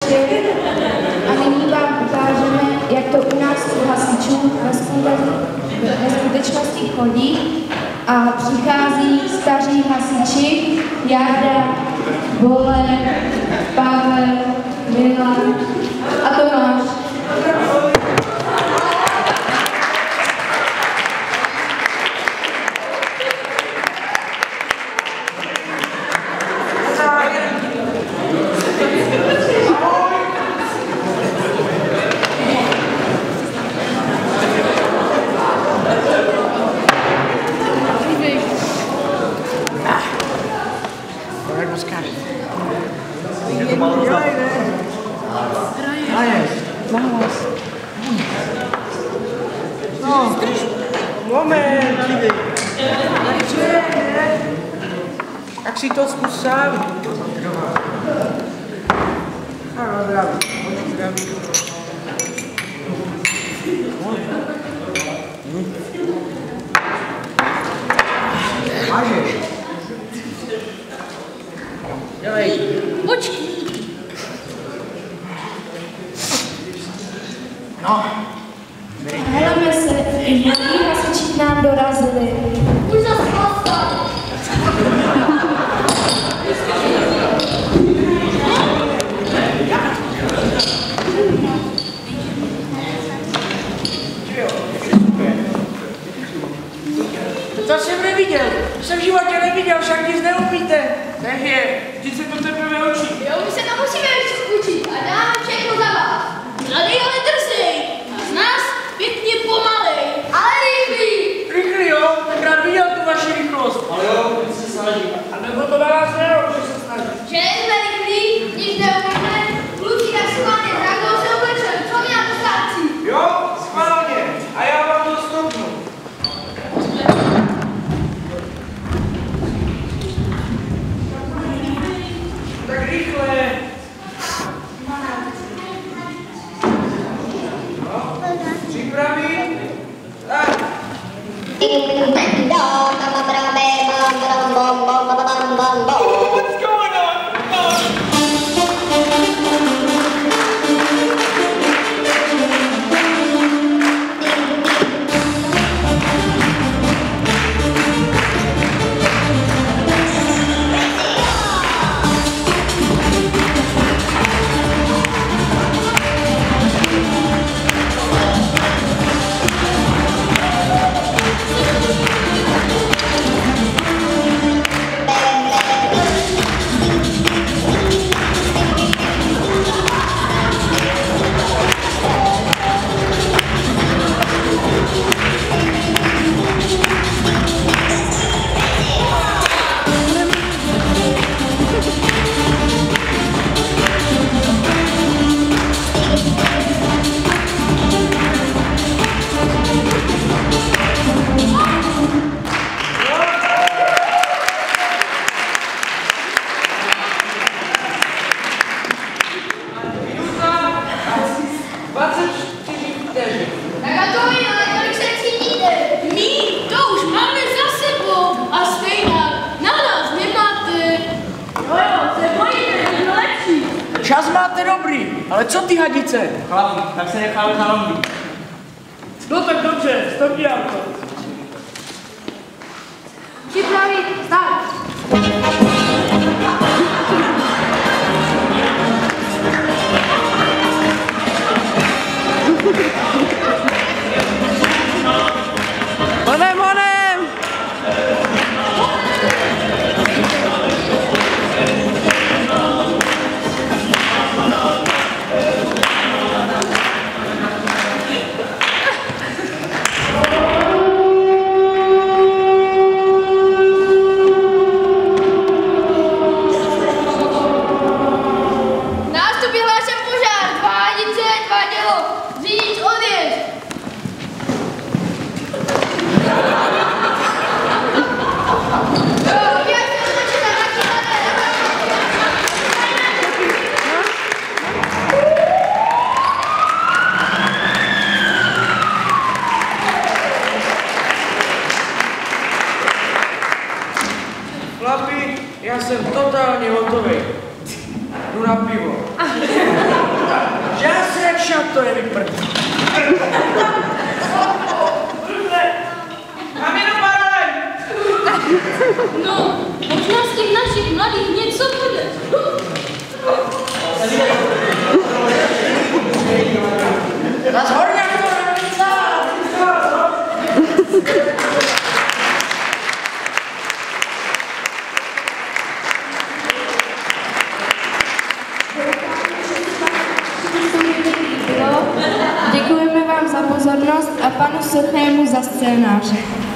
večer a nyní vám ukážeme, jak to u nás u hasičů ve skutečnosti chodí. A přichází staří hasiči, Jarda, Vole, Pavel, Milan a Tomáš. Moment, jak si to zkus sám. Mážeš. Dělej. Počkej. No. Heleme se, noví hasiči k nám dorazili. Už zas chlasta. To jsem neviděl. Jsem v životě neviděl, však nic neumíte. Takže, vždyť se to teprve učí. Jo, my se to musíme ještě učit a dáme všechno za vás. Mladý, ale drzej. A z nás pěkně pomalej. Ale rychlý. Rychlý, jo? Tak rád viděl tu vaši rychlost. Ale jo, my se snažíme. A nebo to na nás nejde, že se snaží. Že nejsme rychlí, nic neumíme. Kluci, tak schválně, tak se oblečeme. Co mi na to stáci? Jo, schválně. A já vám to stopnu. Tak rychle. No, připraví? Tak. What's going on? Čas máte dobrý, ale co ty hadice? Chlapi, tak se necháme zalomit. No tak dobře, stopni auto. Připravit, start. Honem, honem! to je vyprt. Mám jenom paralel. No, možná z těch našich mladých něco bude. Zas horňák to není sám. Děkujeme vám za pozornost a panu Suchému za scénáře.